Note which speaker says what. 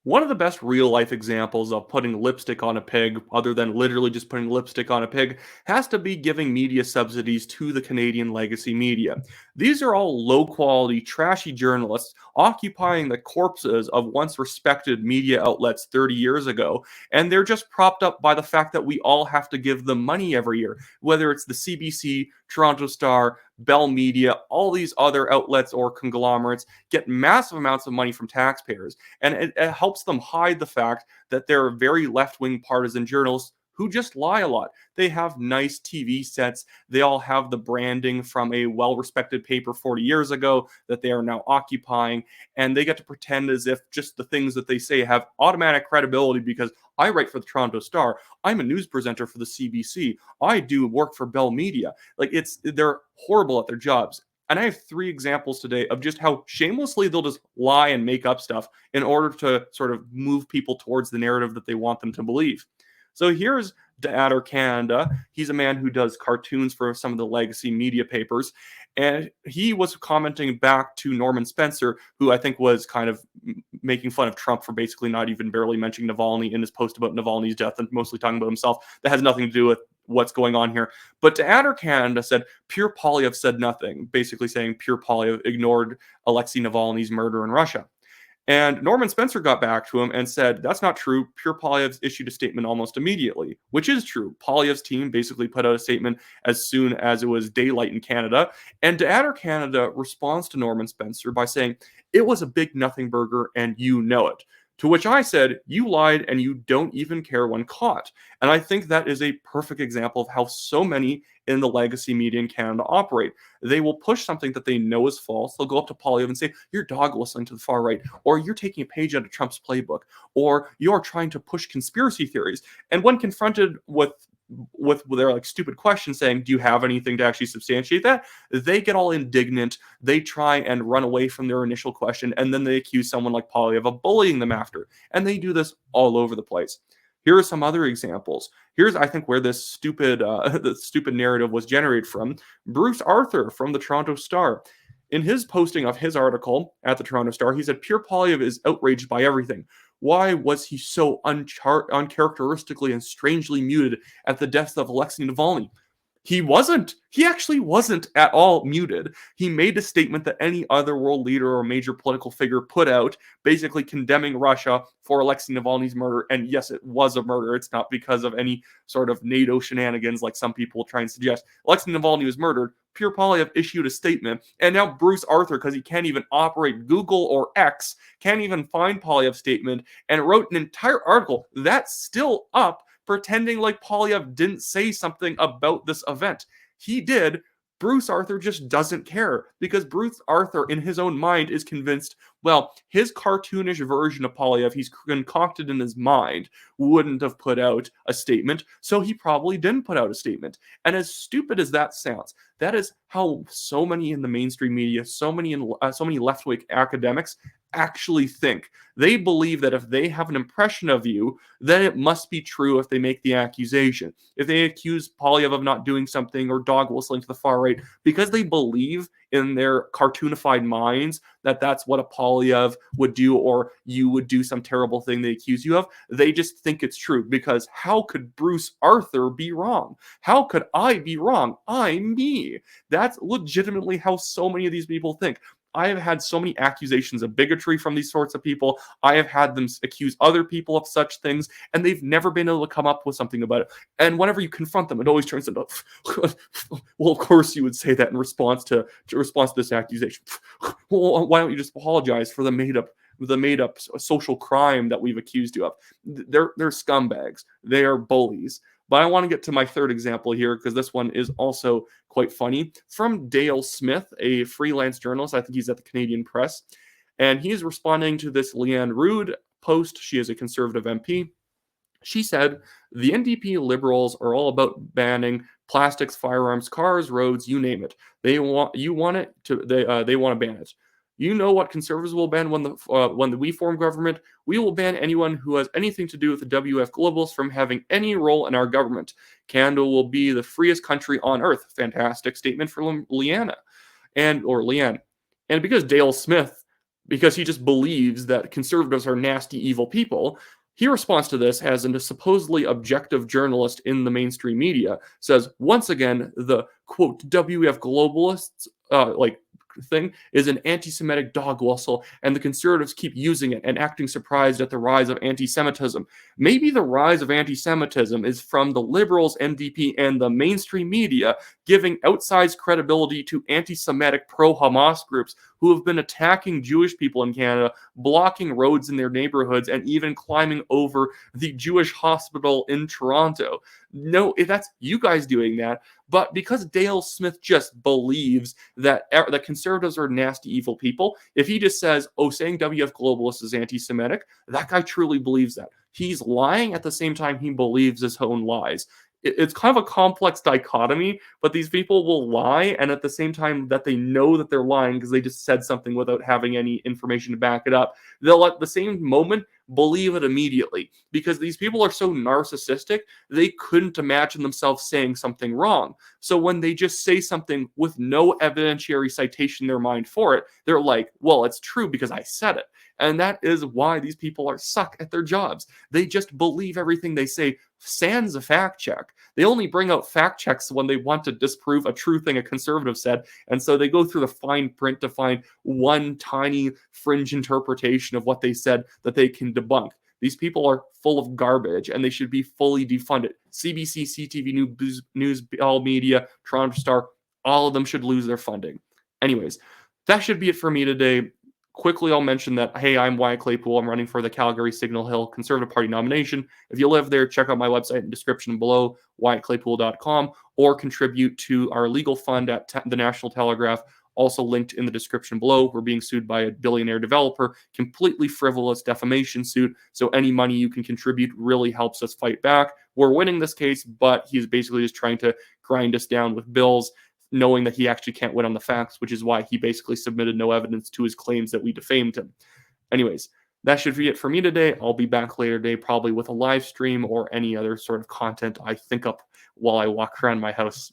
Speaker 1: One of the best real life examples of putting lipstick on a pig, other than literally just putting lipstick on a pig, has to be giving media subsidies to the Canadian legacy media. These are all low quality, trashy journalists occupying the corpses of once respected media outlets 30 years ago, and they're just propped up by the fact that we all have to give them money every year, whether it's the CBC, Toronto Star, Bell Media, all these other outlets or conglomerates get massive amounts of money from taxpayers. And it helps them hide the fact that they're very left-wing partisan journalists who just lie a lot. They have nice TV sets. They all have the branding from a well-respected paper 40 years ago that they are now occupying, and they get to pretend as if just the things that they say have automatic credibility because I write for the Toronto Star. I'm a news presenter for the CBC. I do work for Bell Media. They're horrible at their jobs. And I have 3 examples today of just how shamelessly they'll just lie and make up stuff in order to sort of move people towards the narrative that they want them to believe. So here's Adder Canada. He's a man who does cartoons for some of the legacy media papers. And he was commenting back to Norman Spencer, who I think was kind of making fun of Trump for basically not even barely mentioning Navalny in his post about Navalny's death and mostly talking about himself. That has nothing to do with what's going on here. But Adder Canada said, Pure Polyev said nothing, basically saying Pure Polyev ignored Alexei Navalny's murder in Russia. And Norman Spencer got back to him and said, that's not true. Pure Polyev's issued a statement almost immediately, which is true. Polyev's team basically put out a statement as soon as it was daylight in Canada. And Adder Canada responds to Norman Spencer by saying, it was a big nothing burger and you know it. To which I said, you lied and you don't even care when caught. And I think that is a perfect example of how so many in the legacy media in Canada operate. They will push something that they know is false. They'll go up to Polyev and say, you're dog whistling to the far right, or you're taking a page out of Trump's playbook, or you're trying to push conspiracy theories. And when confronted with their like stupid questions saying, do you have anything to actually substantiate that? They get all indignant. They try and run away from their initial question, and then they accuse someone like Polyev of bullying them after. And they do this all over the place. Here are some other examples. Here's, I think, where this the stupid narrative was generated from. Bruce Arthur from the Toronto Star. In his posting of his article at the Toronto Star, he said, Pure Polyev is outraged by everything. Why was he so uncharacteristically and strangely muted at the death of Alexei Navalny? He wasn't. He actually wasn't at all muted. He made a statement that any other world leader or major political figure put out, basically condemning Russia for Alexei Navalny's murder. And yes, it was a murder. It's not because of any sort of NATO shenanigans like some people try and suggest. Alexei Navalny was murdered. Pure Polyev issued a statement, and now Bruce Arthur, because he can't even operate Google or X, can't even find Polyev's statement, and wrote an entire article that's still up pretending like Polyev didn't say something about this event. He did. Bruce Arthur just doesn't care because Bruce Arthur, in his own mind, is convinced, well, his cartoonish version of Polyev he's concocted in his mind wouldn't have put out a statement, so he probably didn't put out a statement. And as stupid as that sounds, that is how so many in the mainstream media, so many left-wing academics actually think. They believe that if they have an impression of you, then it must be true if they make the accusation. If they accuse Polyev of not doing something or dog whistling to the far right, because they believe in their cartoonified minds that that's what a Polyev would do, or you would do some terrible thing they accuse you of, they just think it's true. Because how could Bruce Arthur be wrong? How could I be wrong? I'm me. That's legitimately how so many of these people think. I have had so many accusations of bigotry from these sorts of people. I have had them accuse other people of such things, and they've never been able to come up with something about it. And whenever you confront them, it always turns into, well, of course you would say that in response to this accusation. Well, why don't you just apologize for the made up social crime that we've accused you of? They're scumbags. They are bullies. But I want to get to my third example here because this one is also quite funny. From Dale Smith, a freelance journalist. I think he's at the Canadian Press. And he's responding to this Leanne Rood post. She is a Conservative MP. She said, the NDP Liberals are all about banning plastics, firearms, cars, roads, you name it. They want to ban it. You know what Conservatives will ban when we form government? We will ban anyone who has anything to do with the WF Globals from having any role in our government. Canada will be the freest country on earth. Fantastic statement for Leanne. And because Dale Smith because he just believes that conservatives are nasty, evil people. He responds to this as a supposedly objective journalist in the mainstream media says, once again, the quote WEF globalists thing is an anti-Semitic dog whistle, and the conservatives keep using it and acting surprised at the rise of anti-Semitism. Maybe the rise of anti-Semitism is from the liberals, NDP, and the mainstream media giving outsized credibility to anti-Semitic pro-Hamas groups who have been attacking Jewish people in Canada, blocking roads in their neighborhoods, and even climbing over the Jewish hospital in Toronto. No, that's you guys doing that. But because Dale Smith just believes that conservatives are nasty, evil people, if he just says, oh, saying WF globalist is anti-Semitic, that guy truly believes that. He's lying at the same time he believes his own lies. It's kind of a complex dichotomy, but these people will lie, and at the same time that they know that they're lying because they just said something without having any information to back it up, they'll at the same moment believe it immediately because these people are so narcissistic, they couldn't imagine themselves saying something wrong. So when they just say something with no evidentiary citation in their mind for it, they're like, well, it's true because I said it. And that is why these people are suck at their jobs. They just believe everything they say, sans a fact check. They only bring out fact checks when they want to disprove a true thing a conservative said. And so they go through the fine print to find one tiny fringe interpretation of what they said that they can debunk. These people are full of garbage and they should be fully defunded. CBC, CTV News, All Media, Toronto Star, all of them should lose their funding. Anyways, that should be it for me today. Quickly, I'll mention that, hey, I'm Wyatt Claypool. I'm running for the Calgary Signal Hill Conservative Party nomination. If you live there, check out my website in the description below, wyattclaypool.com, or contribute to our legal fund at the National Telegraph, also linked in the description below. We're being sued by a billionaire developer, completely frivolous defamation suit, so any money you can contribute really helps us fight back. We're winning this case, but he's basically just trying to grind us down with bills, knowing that he actually can't win on the facts, which is why he basically submitted no evidence to his claims that we defamed him. Anyways, that should be it for me today. I'll be back later today, probably with a live stream or any other sort of content I think up while I walk around my house.